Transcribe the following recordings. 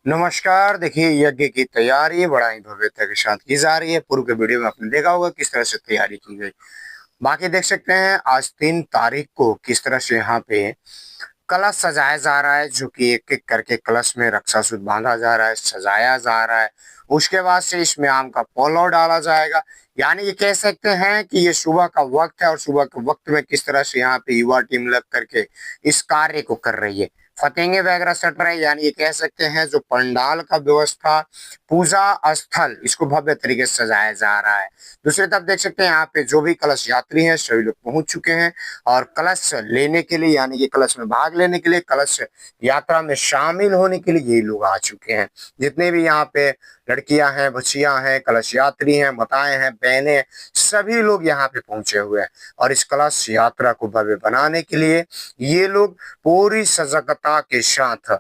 नमस्कार। देखिए, यज्ञ की तैयारी बड़ा ही भव्यता के साथ की जा रही है। पूर्व के वीडियो में आपने देखा होगा किस तरह से तैयारी की गई। बाकी देख सकते हैं आज 3 तारीख को किस तरह से यहाँ पे कलश सजाया जा रहा है, जो कि एक एक करके कलश में रक्षासूत्र बांधा जा रहा है, सजाया जा रहा है। उसके बाद से इसमें आम का पौलौ डाला जाएगा। यानी ये कह सकते हैं कि ये सुबह का वक्त है और सुबह के वक्त में किस तरह से यहाँ पे युवा टीम लग करके इस कार्य को कर रही है। फतेंगे वगैरह सट रहे हैं, यानी ये कह सकते हैं जो पंडाल का व्यवस्था, पूजा स्थल, इसको भव्य तरीके से सजाया जा रहा है। दूसरी तरफ देख सकते हैं यहाँ पे जो भी कलश यात्री हैं सभी लोग पहुंच चुके हैं और कलश लेने के लिए, यानी कि कलश में भाग लेने के लिए, कलश यात्रा में शामिल होने के लिए ये लोग आ चुके हैं। जितने भी यहाँ पे लड़कियां हैं, बच्चियां हैं, कलश यात्री हैं, माताएं हैं, बहनें, सभी लोग यहाँ पे पहुंचे हुए हैं। और इस कलश यात्रा को भव्य बनाने के लिए ये लोग पूरी सजगता के साथ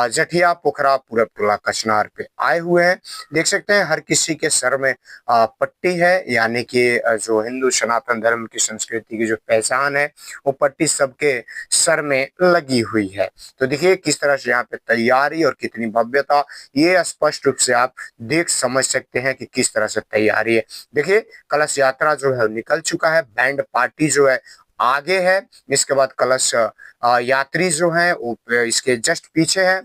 जठिया पोखरा पूरब टोला कचनार पे आए हुए हैं। देख सकते हैं हर किसी के सर में पट्टी है, यानी कि जो हिंदू सनातन धर्म की संस्कृति की जो पहचान है वो पट्टी सबके सर में लगी हुई है। तो देखिए किस तरह से यहाँ पे तैयारी और कितनी भव्यता, ये स्पष्ट रूप से आप देख समझ सकते हैं कि किस तरह से तैयारी है। देखिए कलश यात्रा जो है निकल चुका है, बैंड पार्टी जो है आगे है, इसके बाद कलश यात्री जो है वो इसके जस्ट पीछे है।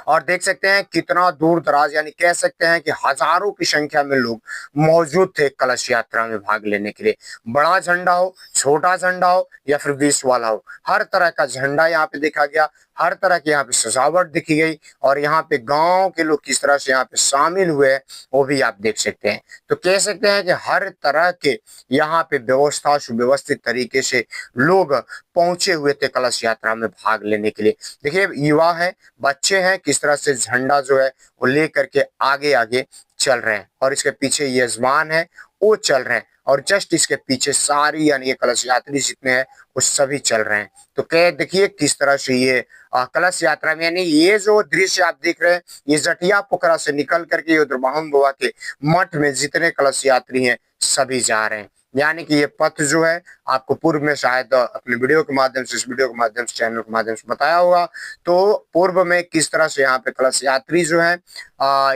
और देख सकते हैं कितना दूर दराज, यानी कह सकते हैं कि हजारों की संख्या में लोग मौजूद थे कलश यात्रा में भाग लेने के लिए। बड़ा झंडा हो, छोटा झंडा हो या फिर 20 वाला हो, हर तरह का झंडा यहाँ पे देखा गया, हर तरह की यहाँ पे सजावट दिखी गई। और यहाँ पे गांव के लोग किस तरह से यहाँ पे शामिल हुए वो भी आप देख सकते हैं। तो कह सकते हैं कि हर तरह के यहाँ पे व्यवस्था सुव्यवस्थित तरीके से लोग पहुंचे हुए थे कलश यात्रा में भाग लेने के लिए। देखिए युवा है, बच्चे हैं, किस तरह से झंडा जो है वो लेकर के आगे आगे चल रहे हैं और इसके पीछे यजमान है वो चल रहे हैं और जस्ट इसके पीछे सारी यानी ये कलश यात्री जितने हैं वो सभी चल रहे हैं। तो कह देखिए किस तरह से ये कलश यात्रा में, यानी ये जो दृश्य आप देख रहे हैं ये जटिया पोखरा से निकल करके ये द्रबाहुन बाबा के मठ में जितने कलश यात्री हैं सभी जा रहे हैं। यानी कि ये पथ जो है आपको पूर्व में शायद अपने वीडियो के माध्यम से, इस वीडियो के माध्यम से, चैनल के माध्यम से बताया होगा। तो पूर्व में किस तरह से यहाँ पे कलश यात्री जो है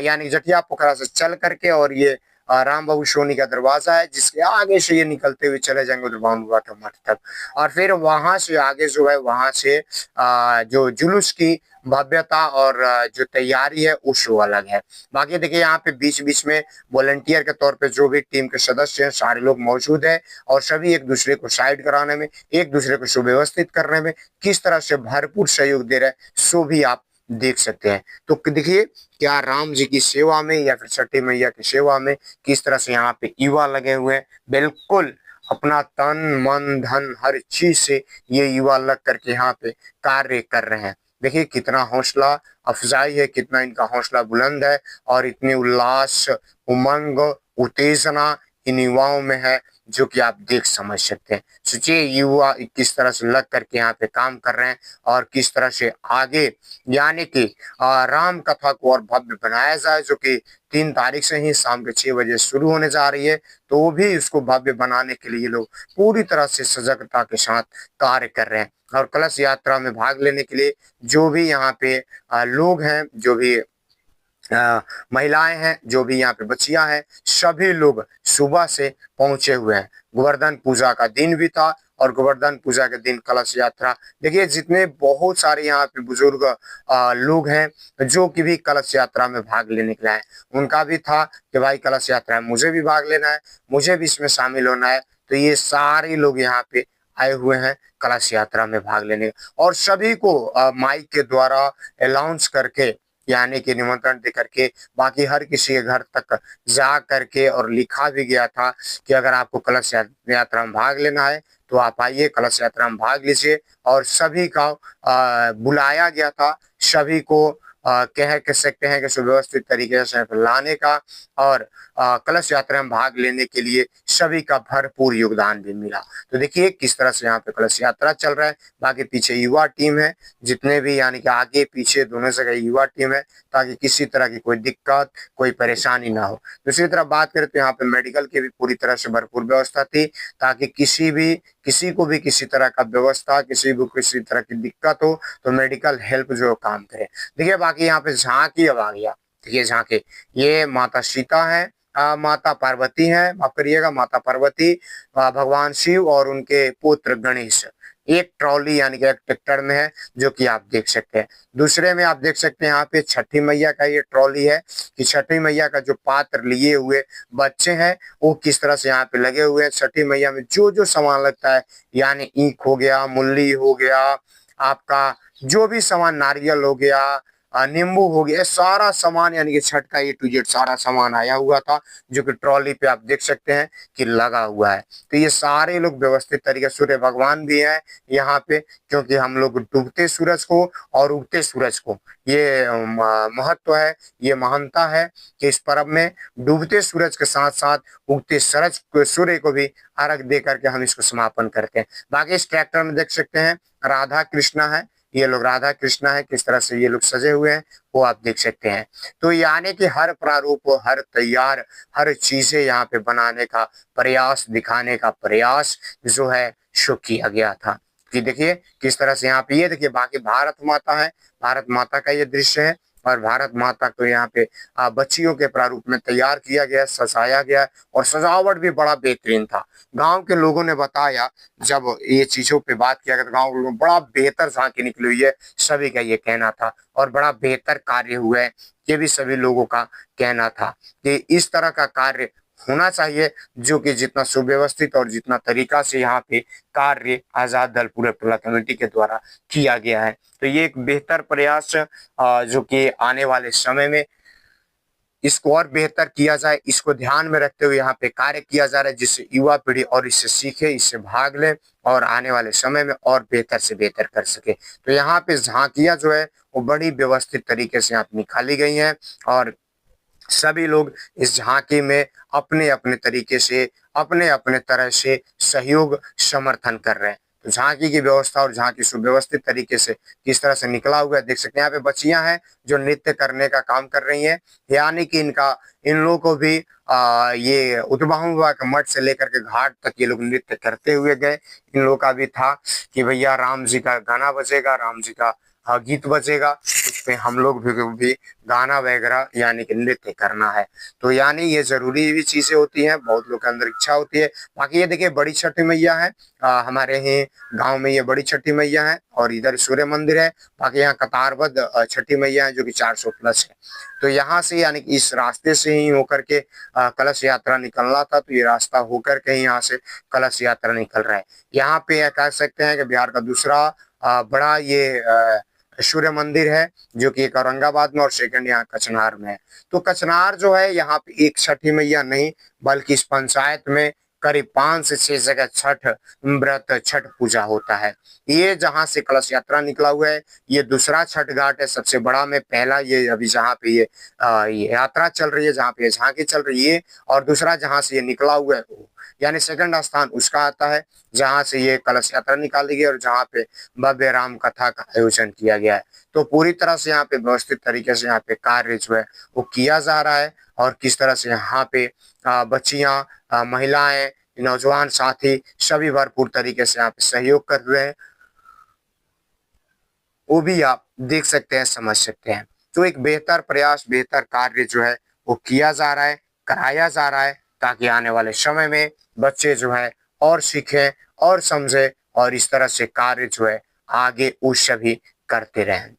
यानी जटिया पोखरा से चल करके, और ये राम बाबू सोनी का दरवाजा है जिसके आगे से ये निकलते हुए चले जाएंगे द्रबाहुन बाबा के मठ तक। और फिर वहां से आगे जो है वहां से जो जुलूस की भव्यता और जो तैयारी है उस अलग है। बाकी देखिए यहाँ पे बीच बीच में वॉलंटियर के तौर पे जो भी टीम के सदस्य हैं सारे लोग मौजूद हैं और सभी एक दूसरे को साइड कराने में, एक दूसरे को सुव्यवस्थित करने में किस तरह से भरपूर सहयोग दे रहे हैं सो भी आप देख सकते हैं। तो देखिए क्या राम जी की सेवा में या फिर छठी मैया की सेवा में किस तरह से यहाँ पे युवा लगे हुए हैं। बिल्कुल अपना तन मन धन हर चीज से ये युवा लग करके यहाँ पे कार्य कर रहे हैं। देखिए कितना हौसला अफजाई है, कितना इनका हौसला बुलंद है और इतनी उल्लास, उमंग, उत्तेजना इन युवाओं में है जो कि आप देख समझ सकते हैं। सोचिए युवा किस तरह से लग करके यहाँ पे काम कर रहे हैं और किस तरह से आगे यानी कि राम कथा को और भव्य बनाया जाए, जो कि 3 तारीख से ही शाम के 6 बजे शुरू होने जा रही है। तो वो भी इसको भव्य बनाने के लिए लोग पूरी तरह से सजगता के साथ कार्य कर रहे हैं। और कलश यात्रा में भाग लेने के लिए जो भी यहाँ पे लोग हैं, जो भी महिलाएं हैं, जो भी यहाँ पे बच्चियां हैं, सभी लोग सुबह से पहुंचे हुए हैं। गोवर्धन पूजा का दिन भी था और गोवर्धन पूजा के दिन कलश यात्रा। देखिए जितने बहुत सारे यहाँ पे बुजुर्ग लोग हैं जो कि भी कलश यात्रा में भाग लेने के लिए आए, उनका भी था कि भाई कलश यात्रा है, मुझे भी भाग लेना है, मुझे भी इसमें शामिल होना है। तो ये सारे लोग यहाँ पे आए हुए हैं कलश यात्रा में भाग लेने, और सभी को माइक के द्वारा अनाउंस करके यानी कि निमंत्रण दे करके बाकी हर किसी के घर तक जा करके और लिखा भी गया था कि अगर आपको कलश यात्रा में भाग लेना है तो आप आइए, कलश यात्रा में भाग लीजिए। और सभी का बुलाया गया था, सभी को कह सकते हैं कि सुव्यवस्थित तरीके से लाने का और कलश यात्रा में भाग लेने के लिए सभी का भरपूर योगदान भी मिला। तो देखिए किस तरह से यहाँ पे कलश यात्रा चल रहा है। बाकी पीछे युवा टीम है, जितने भी यानी कि आगे पीछे दोनों जगह युवा टीम है, ताकि किसी तरह की कोई दिक्कत, कोई परेशानी ना हो। दूसरी तरफ बात करें तो यहाँ पे मेडिकल की भी पूरी तरह से भरपूर व्यवस्था थी, ताकि किसी भी किसी को भी किसी तरह का व्यवस्था, किसी को किसी तरह की दिक्कत हो तो मेडिकल हेल्प जो काम करे। देखिए बाकी यहाँ पे झांकी अब आ गया। देखिए झांकी, ये माता सीता है, माता पार्वती हैं, माफ करिएगा, माता पार्वती, भगवान शिव और उनके पुत्र गणेश एक ट्रॉली यानी कि एक ट्रैक्टर में है, जो कि आप देख सकते हैं। दूसरे में आप देख सकते हैं यहाँ पे छठी मैया का ये ट्रॉली है कि छठी मैया का जो पात्र लिए हुए बच्चे हैं वो किस तरह से यहाँ पे लगे हुए हैं। छठी मैया में जो जो सामान लगता है, यानी ईख हो गया, मुल्ली हो गया, आपका जो भी सामान, नारियल हो गया, नींबू हो गया, सारा सामान यानी कि छठ का ए टू जेड सारा सामान आया हुआ था, जो कि ट्रॉली पे आप देख सकते हैं कि लगा हुआ है। तो ये सारे लोग व्यवस्थित तरीके, सूर्य भगवान भी है यहाँ पे, क्योंकि हम लोग डूबते सूरज को और उगते सूरज को, ये महत्व है, ये महानता है कि इस पर्व में डूबते सूरज के साथ साथ उगते सूर्य को भी अर्घ दे करके हम इसको समापन करते हैं। बाकी इस ट्रैक्टर में देख सकते हैं राधा कृष्णा है, ये लोग राधा कृष्णा है, किस तरह से ये लोग सजे हुए हैं वो आप देख सकते हैं। तो यानी कि हर प्रारूप, हर तैयार, हर चीजें यहाँ पे बनाने का प्रयास, दिखाने का प्रयास जो है शो किया गया था। कि देखिए किस तरह से यहाँ पे, ये देखिए बाकी भारत माता है, भारत माता का ये दृश्य है और भारत माता को यहाँ पे बच्चियों के प्रारूप में तैयार किया गया, सजाया गया और सजावट भी बड़ा बेहतरीन था। गांव के लोगों ने बताया, जब ये चीजों पे बात किया गया तो गांव के लोगों बड़ा बेहतर झांकी निकली हुई है, सभी का ये कहना था और बड़ा बेहतर कार्य हुआ है, ये भी सभी लोगों का कहना था कि इस तरह का कार्य होना चाहिए, जो कि जितना सुव्यवस्थित और जितना तरीका से यहाँ पे कार्य आजाद दल पूरे टोला कमेटी के द्वारा किया गया है। तो ये एक बेहतर प्रयास जो कि आने वाले समय में इसको और बेहतर किया जाए, इसको ध्यान में रखते हुए यहाँ पे कार्य किया जा रहा है, जिससे युवा पीढ़ी और इससे सीखे, इससे भाग ले और आने वाले समय में और बेहतर से बेहतर कर सके। तो यहाँ पे झांकियां जो है वो बड़ी व्यवस्थित तरीके से यहाँ पे निकाली गई हैं और सभी लोग इस झांकी में अपने अपने तरीके से, अपने अपने तरह से सहयोग, समर्थन कर रहे हैं। तो झांकी की व्यवस्था और झांकी सुव्यवस्थित तरीके से किस तरह से निकला हुआ है देख सकते हैं। यहाँ पे बच्चियां हैं जो नृत्य करने का काम कर रही हैं, यानी कि इन लोगों को भी ये उतबाहुआ के मठ से लेकर के घाट तक ये लोग नृत्य करते हुए गए। इन लोगों का भी था कि भैया राम जी का गाना बजेगा, राम जी का गीत बजेगा, उस पे हम लोग भी गाना वगैरह यानी कि नृत्य करना है। तो यानी ये जरूरी भी चीजें होती हैं, बहुत लोग के अंदर इच्छा होती है। बाकी ये देखिए बड़ी छठी मैया है, हमारे ही गांव में ये बड़ी छठी मैया है और इधर सूर्य मंदिर है। बाकी यहाँ कतारबद्ध छठी मैया है जो कि 400 प्लस है। तो यहाँ से यानी कि इस रास्ते से ही होकर के कलश यात्रा निकलना था, तो ये रास्ता होकर के ही यहाँ से कलश यात्रा निकल रहा है। यहाँ पे कह सकते हैं कि बिहार का दूसरा बड़ा ये सूर्य मंदिर है, जो कि एक औरंगाबाद में और सेकंड यहाँ कचनार में है। तो कचनार जो है यहाँ पे एक छठी मैया नहीं, बल्कि इस पंचायत में करीब 5 से 6 जगह छठ व्रत, छठ पूजा होता है। ये जहाँ से कलश यात्रा निकला हुआ है, ये दूसरा छठ घाट है सबसे बड़ा में। पहला ये अभी जहाँ पे ये यात्रा चल रही है, जहाँ पे झांकी चल रही है, और दूसरा जहाँ से ये निकला हुआ है यानी सेकंड स्थान उसका आता है, जहाँ से ये कलश यात्रा निकाली गई और जहाँ पे भव्य राम कथा का आयोजन किया गया है। तो पूरी तरह से यहाँ पे व्यवस्थित तरीके से यहाँ पे कार्य जो है वो किया जा रहा है और किस तरह से यहाँ पे बच्चियां, महिलाएं, नौजवान साथी सभी भरपूर तरीके से यहाँ पे सहयोग कर रहे हैं, वो भी आप देख सकते हैं, समझ सकते हैं। तो एक बेहतर प्रयास, बेहतर कार्य जो है वो किया जा रहा है, कराया जा रहा है, ताकि आने वाले समय में बच्चे जो है और सीखें और समझे और इस तरह से कार्य जो है आगे उस सभी करते रहें।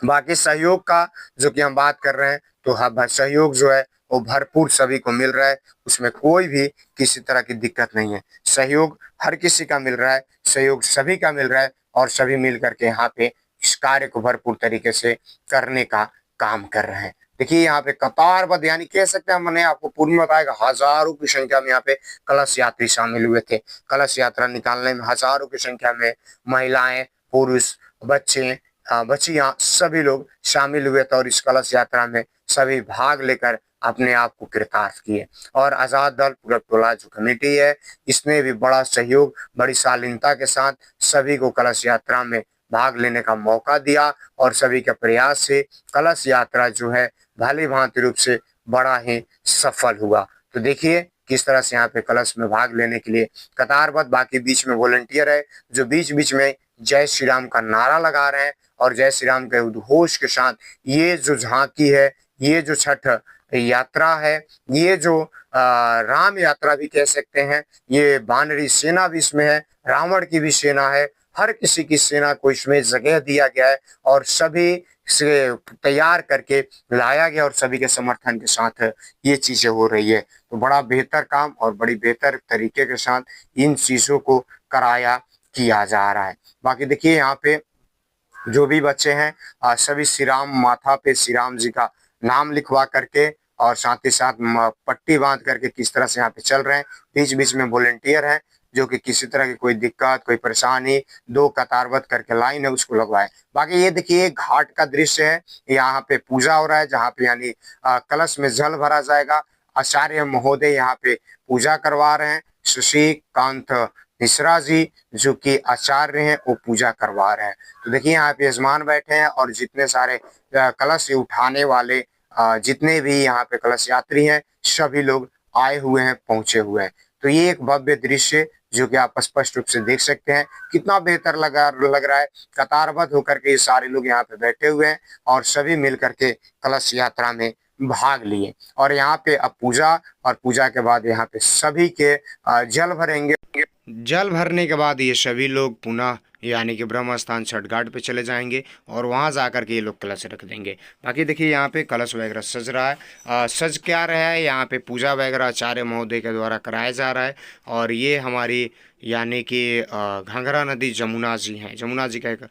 बाकी सहयोग का जो कि हम बात कर रहे हैं, तो हाँ सहयोग जो है वो भरपूर सभी को मिल रहा है, उसमें कोई भी किसी तरह की दिक्कत नहीं है। सहयोग हर किसी का मिल रहा है, सहयोग सभी का मिल रहा है और सभी मिल करके यहाँ पे इस कार्य को भरपूर तरीके से करने का काम कर रहे हैं। देखिए यहाँ पे कतारबद्ध यानी कह सकते हैं, मैंने आपको पूर्व में बताया हजारों की संख्या में यहाँ पे कलश यात्री शामिल हुए थे। कलश यात्रा निकालने में हजारों की संख्या में महिलाएं, पुरुष, बच्चे, बच्चियां सभी लोग शामिल हुए थे और इस कलश यात्रा में सभी भाग लेकर अपने आप को कृतार्थ किए। और आजाद दल पूरब टोला जो कमेटी है, इसने भी बड़ा सहयोग, बड़ी शालीनता के साथ सभी को कलश यात्रा में भाग लेने का मौका दिया और सभी के प्रयास से कलश यात्रा जो है भली भांति रूप से बड़ा ही सफल हुआ। तो देखिए किस तरह से यहाँ पे कलश में भाग लेने के लिए कतारबद्ध, बाकी बीच में वॉलंटियर है जो बीच बीच में जय श्री राम का नारा लगा रहे हैं और जय श्री राम के उद्घोष के साथ ये जो झांकी है, ये जो छठ यात्रा है, ये जो राम यात्रा भी कह सकते हैं, ये वानरी सेना भी इसमें है, रावण की भी सेना है, हर किसी की सेना को इसमें जगह दिया गया है और सभी से तैयार करके लाया गया और सभी के समर्थन के साथ ये चीजें हो रही है। तो बड़ा बेहतर काम और बड़ी बेहतर तरीके के साथ इन चीजों को कराया किया जा रहा है। बाकी देखिए यहाँ पे जो भी बच्चे हैं सभी श्री राम माथा पे श्री राम जी का नाम लिखवा करके और साथ ही साथ पट्टी बांध करके किस तरह से यहाँ पे चल रहे हैं। बीच बीच में वॉलंटियर हैं जो कि किसी तरह की कोई दिक्कत कोई परेशानी, दो कतारबद्ध करके लाइन है उसको लगवाए। बाकी ये देखिए घाट का दृश्य है, यहाँ पे पूजा हो रहा है जहाँ पे यानी कलश में जल भरा जाएगा। आचार्य महोदय यहाँ पे पूजा करवा रहे हैं, शशिकांत मिश्रा जी जो कि आचार्य हैं वो पूजा करवा रहे हैं। तो देखिए यहाँ पे यजमान बैठे हैं और जितने सारे कलश उठाने वाले जितने भी यहाँ पे कलश यात्री हैं सभी लोग आए हुए हैं, पहुंचे हुए हैं। तो ये एक भव्य दृश्य जो कि आप स्पष्ट रूप से देख सकते हैं, कितना बेहतर लग रहा है। कतारबद्ध होकर के ये सारे लोग यहाँ पे बैठे हुए हैं और सभी मिल करके कलश यात्रा में भाग लिए और यहाँ पे अब पूजा और पूजा के बाद यहाँ पे सभी के जल भरेंगे। जल भरने के बाद ये सभी लोग पुनः यानी कि ब्रह्म स्थान छठ घाट पे चले जाएंगे और वहाँ जाकर के ये लोग कलश रख देंगे। बाकी देखिए यहाँ पे कलश वगैरह सज रहा है, सज क्या रहा है, यहाँ पे पूजा वगैरह आचार्य महोदय के द्वारा कराया जा रहा है। और ये हमारी यानी कि घंघरा नदी जमुना जी हैं, जमुना जी का एक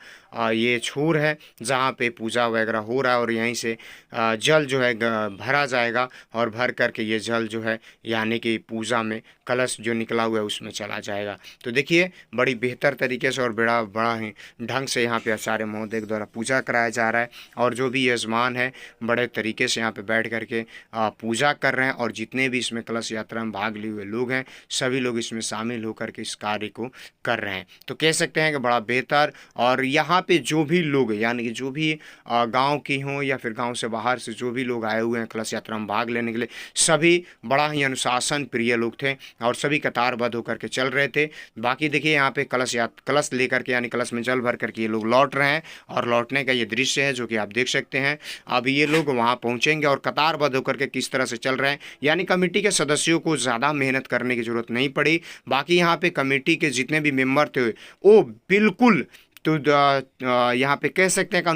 ये छोर है जहाँ पे पूजा वगैरह हो रहा है और यहीं से जल जो है भरा जाएगा और भर करके ये जल जो है यानी कि पूजा में कलश जो निकला हुआ है उसमें चला जाएगा। तो देखिए बड़ी बेहतर तरीके से और बड़ा ही ढंग से यहाँ पे आचार्य महोदय के द्वारा पूजा कराया जा रहा है और जो भी यजमान है बड़े तरीके से यहाँ पे बैठ करके पूजा कर रहे हैं और जितने भी इसमें कलश यात्रा में भाग लिए हुए लोग हैं सभी लोग इसमें शामिल होकर के इस कार्य को कर रहे हैं। तो कह सकते हैं कि बड़ा बेहतर। और यहाँ पे जो भी लोग यानी कि जो भी गांव की हों या फिर गांव से बाहर से जो भी लोग आए हुए हैं कलश यात्रा में भाग लेने के लिए सभी बड़ा ही अनुशासन प्रिय लोग थे और सभी कतारबद्ध होकर के चल रहे थे। बाकी देखिए यहाँ पे कलश लेकर के यानी कलश में जल भर करके ये लोग लौट रहे हैं और लौटने का ये दृश्य है जो कि आप देख सकते हैं। अब ये लोग वहाँ पहुँचेंगे और कतारबद्ध होकर के किस तरह से चल रहे हैं यानी कमेटी के सदस्यों को ज़्यादा मेहनत करने की जरूरत नहीं पड़ी। बाकी यहाँ पे कमेटी के जितने भी मेंबर थे वो बिल्कुल तो यहाँ पे कह सकते हैं कि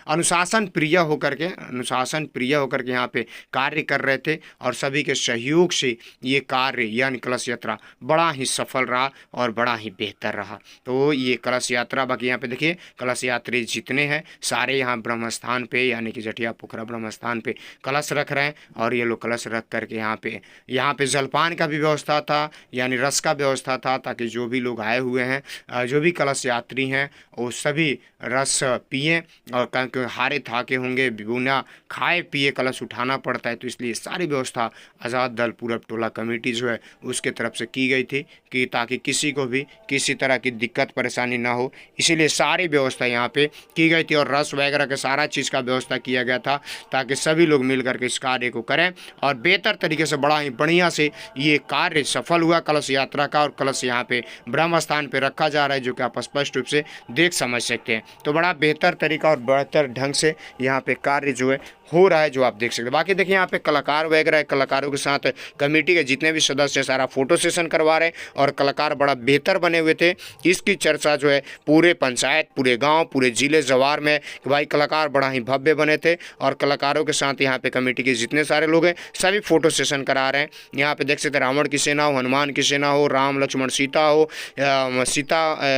अनुशासन प्रिय होकर के यहाँ पे कार्य कर रहे थे और सभी के सहयोग से ये कार्य यानी कलश यात्रा बड़ा ही सफल रहा और बड़ा ही बेहतर रहा। तो ये कलश यात्रा बाकी यहाँ पे देखिए कलश यात्री जितने हैं सारे यहाँ ब्रह्म स्थान पे यानी कि जटिया पोखरा ब्रह्म स्थान पे कलश रख रहे हैं और ये लोग कलश रख करके यहाँ पे जलपान का भी व्यवस्था था यानी रस का व्यवस्था था ताकि जो भी लोग आए हुए हैं जो भी कलश यात्री हैं वो सभी रस पिए और क्योंकि हारे थाके होंगे बिना खाए पिए कलश उठाना पड़ता है तो इसलिए सारी व्यवस्था आज़ाद दल पूरब टोला कमेटी जो है उसके तरफ से की गई थी कि ताकि किसी को भी किसी तरह की दिक्कत परेशानी ना हो, इसीलिए सारी व्यवस्था यहाँ पे की गई थी और रस वगैरह के सारा चीज़ का व्यवस्था किया गया था ताकि सभी लोग मिल करके इस कार्य को करें और बेहतर तरीके से बड़ा ही बढ़िया से ये कार्य सफल हुआ कलश यात्रा का। और कलश यहाँ पे ब्रह्म स्थान पे रखा जा रहा है जो कि आप स्पष्ट रूप से देख समझ सकते हैं। तो बड़ा बेहतर तरीका और बेहतर ढंग से यहाँ पे कार्य जो है हो रहा है जो आप देख सकते हैं। बाकी देखिए यहाँ पे कलाकार वगैरह है, कलाकारों के साथ कमेटी के जितने भी सदस्य सारा फोटो सेशन करवा रहे हैं और कलाकार बड़ा बेहतर बने हुए थे। इसकी चर्चा जो है पूरे पंचायत पूरे गांव पूरे जिले जवार में कि भाई कलाकार बड़ा ही भव्य बने थे और कलाकारों के साथ यहाँ पे कमेटी के जितने सारे लोग हैं सभी फोटो सेशन करा रहे हैं। यहाँ पे देख सकते हैं रावण की सेना हो, हनुमान की सेना हो, राम लक्ष्मण सीता हो,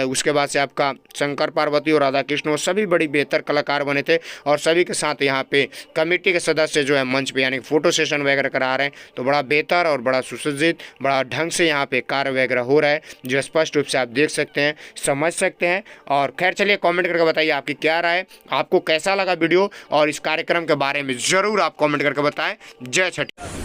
उसके बाद से आपका शंकर पार्वती और राधा कृष्ण हो, सभी बड़ी बेहतर कलाकार बने थे और सभी के साथ यहाँ पे कमेटी के सदस्य जो है मंच पे यानी फोटो सेशन वगैरह करा रहे हैं। तो बड़ा बेहतर और बड़ा सुसज्जित बड़ा ढंग से यहाँ पे कार्य वगैरह हो रहा है जो स्पष्ट रूप से आप देख सकते हैं समझ सकते हैं। और खैर चलिए कमेंट करके बताइए आपकी क्या राय है, आपको कैसा लगा वीडियो और इस कार्यक्रम के बारे में ज़रूर आप कमेंट करके बताएं। जय छठ।